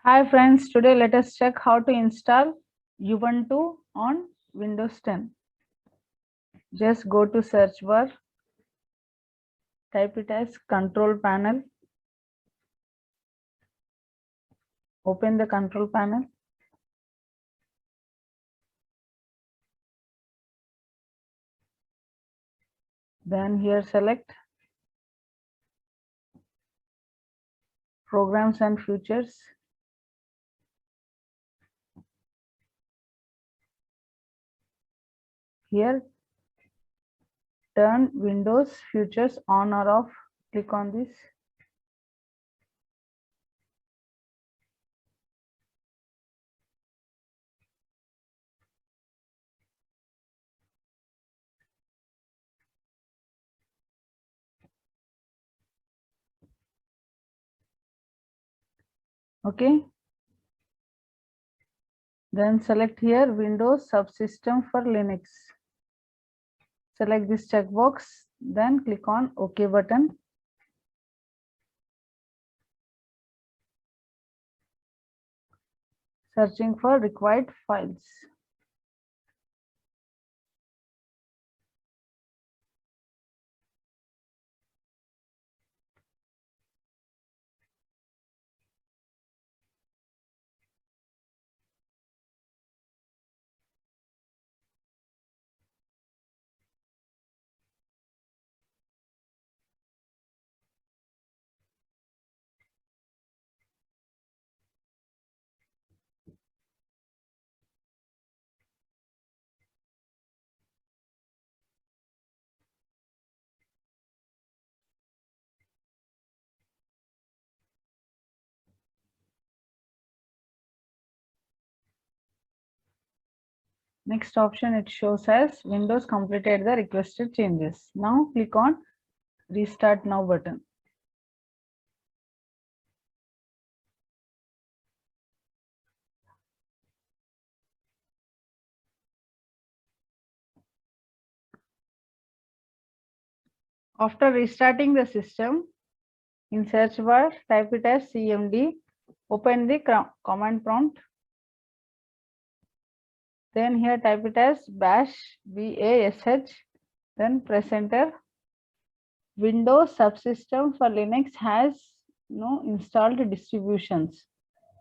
Hi friends, today let us check how to install Ubuntu on Windows 10. Just go to search bar, type it as control panel, open the control panel. Then here select programs and features. Here turn Windows features on or off. Click on this. Okay. Then select here Windows subsystem for Linux. Select this checkbox, then click on OK button. Searching for required files. Next option it shows as Windows completed the requested changes. Now click on Restart Now button. After restarting the system, in search bar type it as cmd, open the command prompt, then here type it as bash, then press enter. Windows subsystem for Linux has no installed distributions.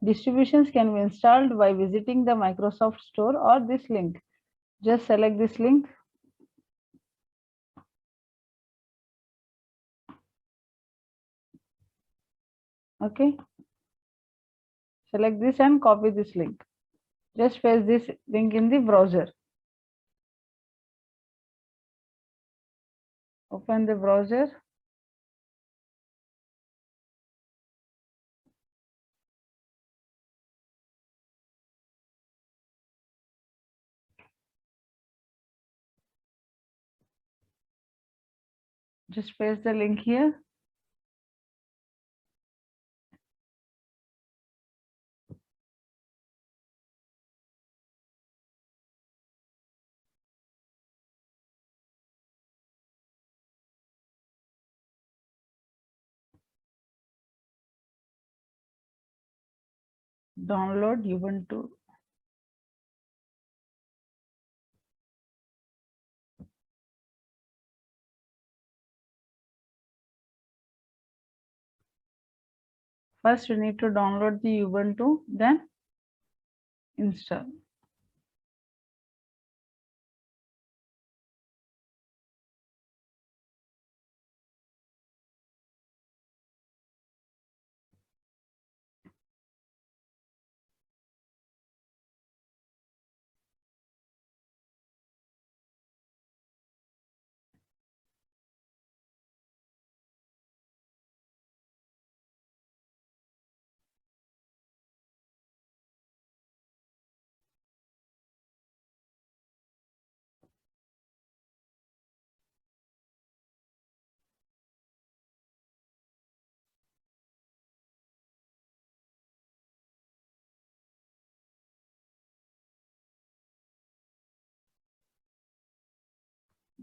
Distributions can be installed by visiting the Microsoft Store or this link. Just select this link. Okay. Select this and copy this link. Just paste this link in the browser. Open the browser. Just paste the link here. Download Ubuntu. First, we need to download the Ubuntu, then install.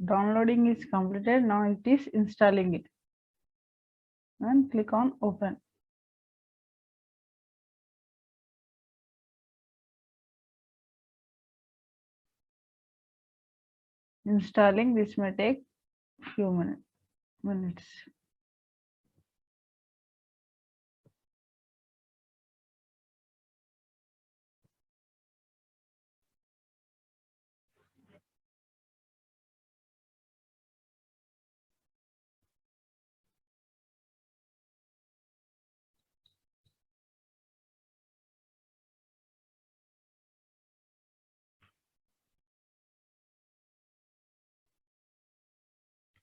Downloading is completed. Now it is installing it. And click on open. Installing this may take few minutes.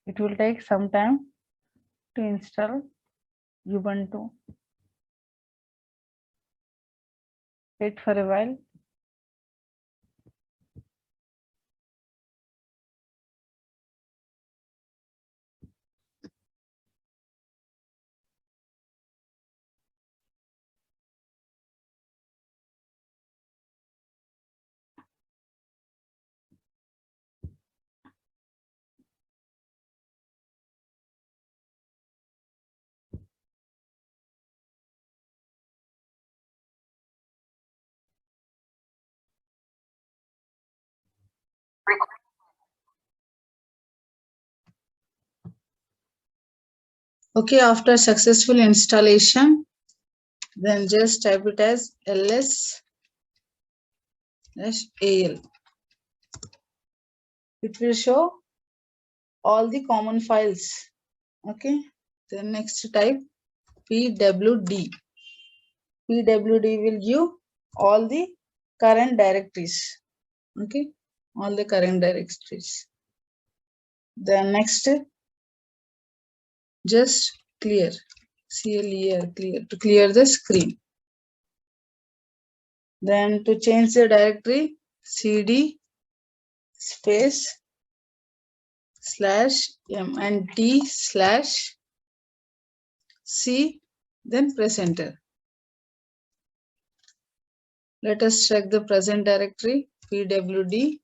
It will take some time to install Ubuntu. Wait for a while. Okay, after successful installation, then just type it as ls-al. It will show all the common files. Okay, then next type pwd. Pwd will give all the current directories. Okay, all the current directories. Then next, just clear, clear to clear the screen. Then to change the directory, cd space /mnt/c, then press enter. Let us check the present directory pwd.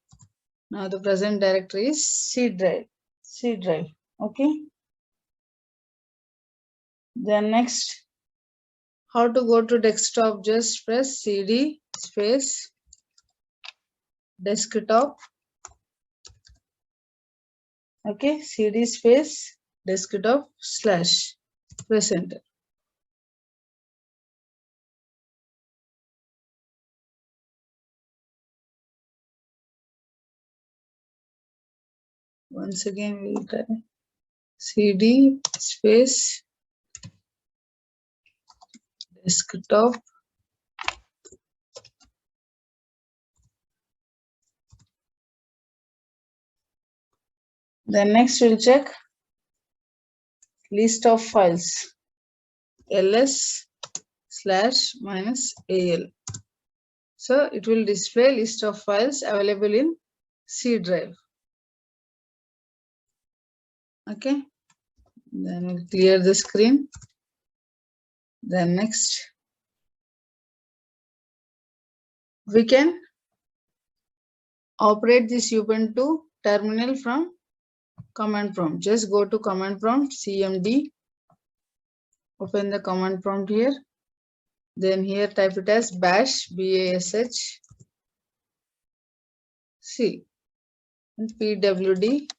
Now the present directory is C drive. Okay. Then next, how to go to desktop? Just press cd space desktop. Okay, cd space desktop slash, press enter. Once again we will try cd space desktop. Then next we'll check list of files ls/-al. So it will display list of files available in C drive. Okay. Then we'll clear the screen. Then next, we can operate this Ubuntu terminal from command prompt. Just go to command prompt, cmd, open the command prompt here. Then here type it as bash, bash, c, and pwd.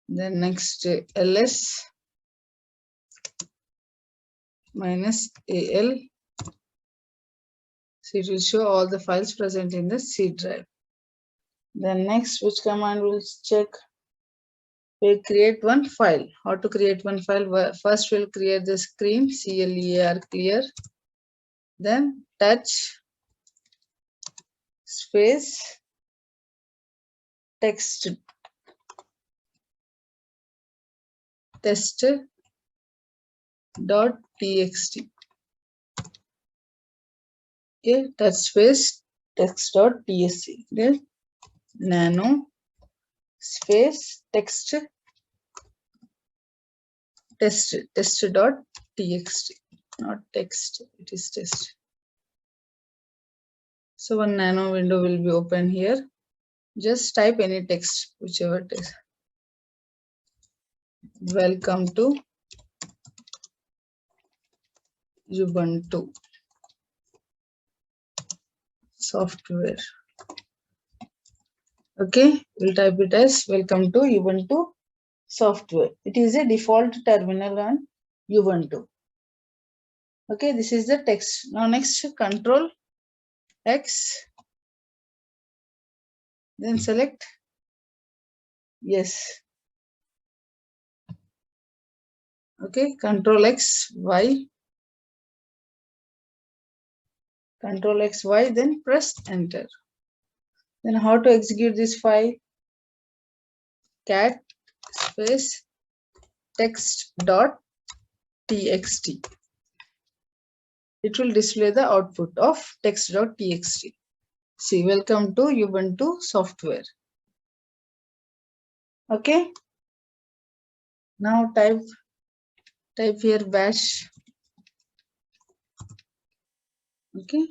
Then next, ls-al. So it will show all the files present in the C drive. Then next, which command will check? We'll create one file. How to create one file? First, we'll create the screen, clear, clear. Then touch space text test.txt. Okay, touch space text.txt. Then nano space test.txt, not text, it is test. So one nano window will be open here. Just type any text, whichever text. Welcome to Ubuntu software. Okay, we'll type it as welcome to Ubuntu software. It is a default terminal on Ubuntu. Okay, this is the text. Now next, Control X, then select yes. Okay, Control X, Y, Control X, Y, then press enter. Then how to execute this file? Cat space text.txt. It will display the output of text.txt. See, welcome to Ubuntu software. Okay. Now type here bash. Okay.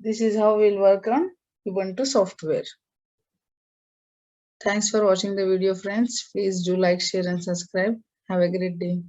This is how we'll work on Ubuntu software. Thanks for watching the video, friends. Please do like, share and subscribe. Have a great day.